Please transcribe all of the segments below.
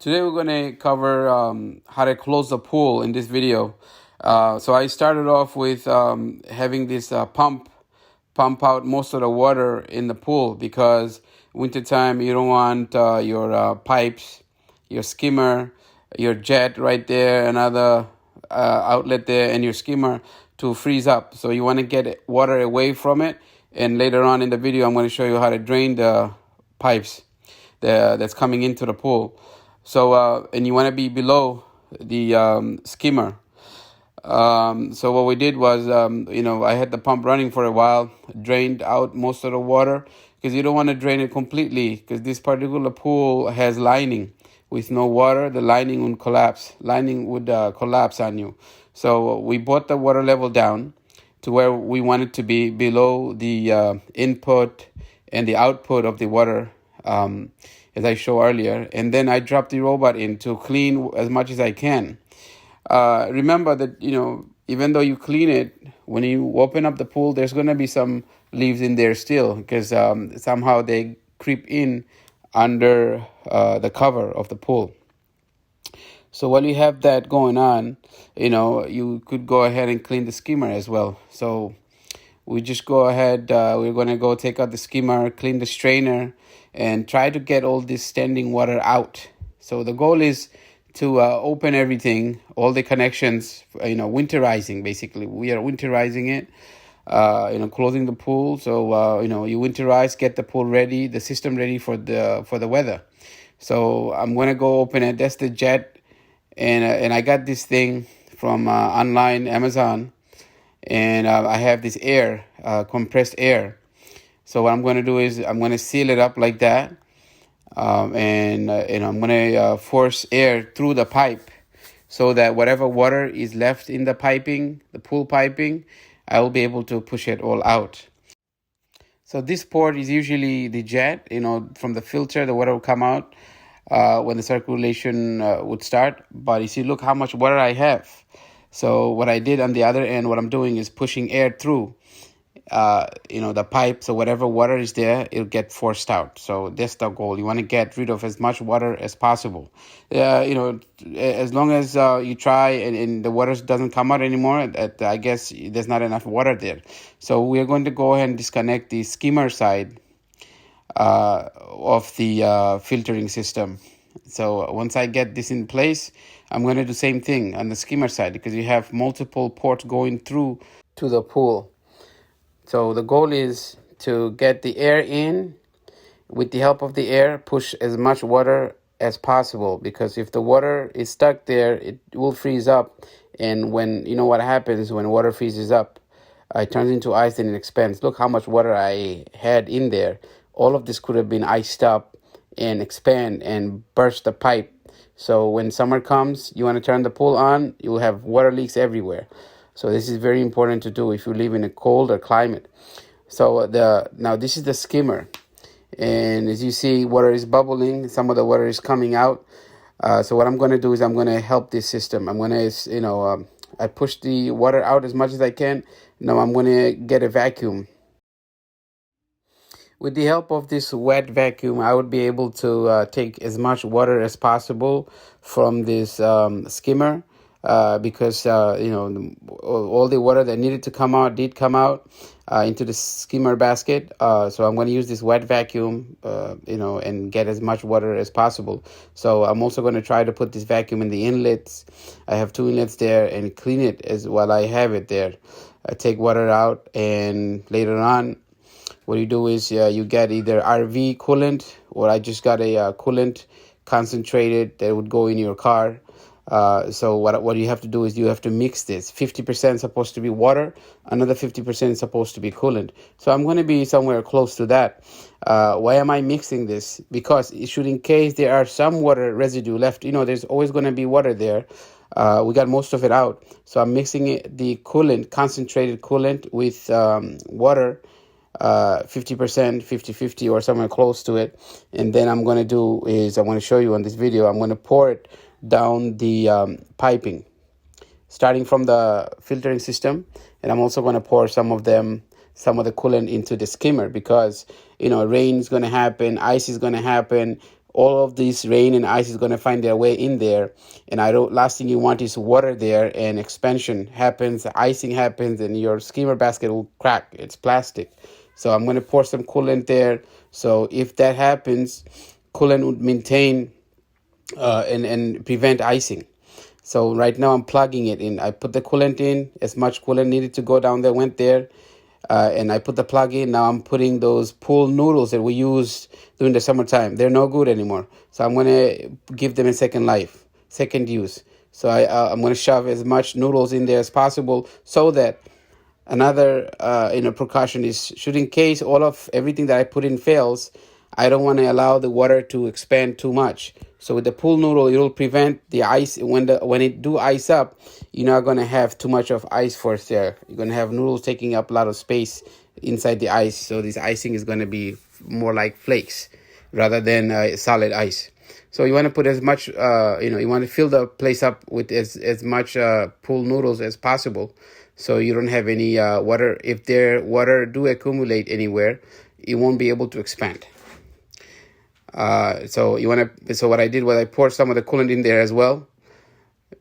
Today we're going to cover how to close the pool in this video. So I started off with having this pump out most of the water in the pool because wintertime you don't want your pipes, your skimmer, your jet right there, another outlet there, and your skimmer to freeze up. So you want to get water away from it. And later on in the video, I'm going to show you how to drain the pipes that's coming into the pool. So, and you want to be below the skimmer. So what we did was, I had the pump running for a while, drained out most of the water because you don't want to drain it completely because this particular pool has lining. With no water, the lining would collapse. Lining would collapse on you. So we brought the water level down to where we want it to be below the input and the output of the water, as I showed earlier. And then I dropped the robot in to clean as much as I can. Remember that, even though you clean it, when you open up the pool, there's going to be some leaves in there still because somehow they creep in under the cover of the pool. So while you have that going on, you could go ahead and clean the skimmer as well. So we just go ahead, we're going to go take out the skimmer, clean the strainer, and try to get all this standing water out. So the goal is to open everything, all the connections, winterizing basically. We are winterizing it, closing the pool. So, you winterize, get the pool ready, the system ready for the weather. So I'm going to go open it. That's the jet. And I got this thing from online, Amazon. And I have this air, compressed air. So what I'm going to do is I'm going to seal it up like that. And I'm going to force air through the pipe so that whatever water is left in the piping, the pool piping, I will be able to push it all out. So this port is usually the jet, from the filter, the water will come out when the circulation would start. But you see, look how much water I have. So what I did on the other end, what I'm doing is pushing air through the pipe, so whatever water is there, it'll get forced out. So that's the goal. You want to get rid of as much water as possible. As long as you try and the water doesn't come out anymore, I guess there's not enough water there. So we're going to go ahead and disconnect the skimmer side of the filtering system. So once I get this in place, I'm going to do the same thing on the skimmer side because you have multiple ports going through to the pool. So the goal is to get the air in. With the help of the air, push as much water as possible because if the water is stuck there, it will freeze up. And when what happens when water freezes up, it turns into ice and it expands. Look how much water I had in there. All of this could have been iced up and expand and burst the pipe. So when summer comes, you want to turn the pool on, you will have water leaks everywhere. So this is very important to do if you live in a colder climate. So now this is the skimmer. And as you see, water is bubbling. Some of the water is coming out. So what I'm going to do is I'm going to help this system. I'm going to, I push the water out as much as I can. Now I'm going to get a vacuum. With the help of this wet vacuum, I would be able to take as much water as possible from this skimmer. Because all the water that needed to come out did come out into the skimmer basket. So I'm going to use this wet vacuum, and get as much water as possible. So I'm also going to try to put this vacuum in the inlets. I have 2 inlets there and clean it as while I have it there. I take water out, and later on, what you do is you get either RV coolant, or I just got a coolant concentrated that would go in your car. So what you have to do is you have to mix this. 50% is supposed to be water, another 50% is supposed to be coolant. So I'm going to be somewhere close to that. Why am I mixing this? Because it should, in case there are some water residue left, there's always going to be water there. We got most of it out. So I'm mixing the coolant, concentrated coolant with water, 50%, 50-50 or somewhere close to it. And then I'm going to do is I'm going to show you on this video, I'm going to pour it down the piping, starting from the filtering system. And I'm also going to pour some of the coolant into the skimmer because, rain is going to happen, ice is going to happen. all of this rain and ice is going to find their way in there. And I don't, last thing you want is water there, and expansion happens, icing happens, and your skimmer basket will crack. It's plastic. So I'm going to pour some coolant there. So if that happens, coolant would maintain and prevent icing. So right now I'm plugging it in. I put the coolant in, as much coolant needed to go down there went there. And I put the plug in. Now I'm putting those pool noodles that we used during the summertime. They're no good anymore. So I'm going to give them a second life, second use. So I'm going to shove as much noodles in there as possible, so that another precaution is, should in case all of everything that I put in fails, I don't want to allow the water to expand too much. So with the pool noodle, it will prevent the ice. When it do ice up, you're not going to have too much of ice force there. You're going to have noodles taking up a lot of space inside the ice. So this icing is going to be more like flakes rather than solid ice. So you want to put as much, you want to fill the place up with as much pool noodles as possible, so you don't have any water. If there water do accumulate anywhere, it won't be able to expand. So what I did was I poured some of the coolant in there as well,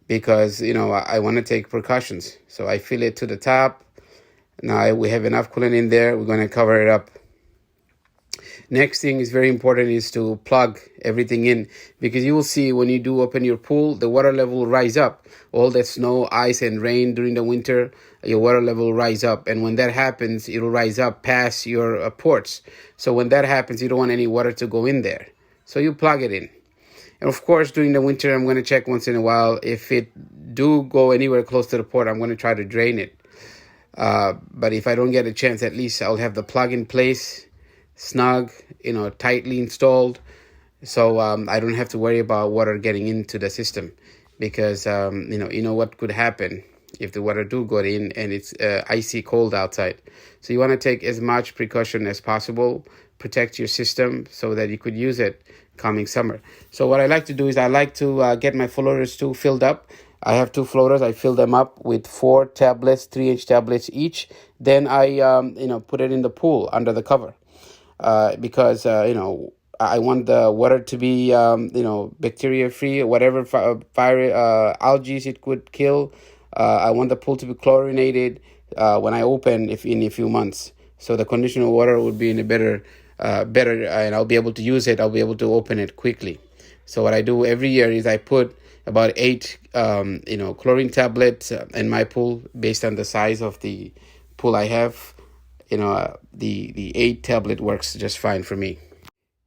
because I want to take precautions. So I fill it to the top. Now we have enough coolant in there. We're going to cover it up. Next thing is very important is to plug everything in, because you will see when you do open your pool, the water level will rise up. All that snow, ice, and rain during the winter, your water level will rise up. And when that happens, it will rise up past your ports. So when that happens, you don't want any water to go in there. So you plug it in. And of course, during the winter, I'm going to check once in a while. If it do go anywhere close to the port, I'm going to try to drain it. But if I don't get a chance, at least I'll have the plug in place, snug, tightly installed, so I don't have to worry about water getting into the system, because what could happen if the water do go in and it's icy cold outside. So you want to take as much precaution as possible, protect your system so that you could use it coming summer. So what I like to do is I like to get my floaters too filled up. I have 2 floaters. I fill them up with 4 tablets, 3-inch tablets each. Then I put it in the pool under the cover. Because I want the water to be bacteria free, whatever fire algae it could kill. I want the pool to be chlorinated when I open, if in a few months. So the conditioner water would be in a better, and I'll be able to use it. I'll be able to open it quickly. So what I do every year is I put about 8 chlorine tablets in my pool, based on the size of the pool I have. The 8 tablet works just fine for me.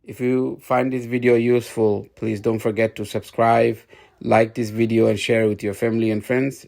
If you find this video useful, please don't forget to subscribe, like this video, and share it with your family and friends.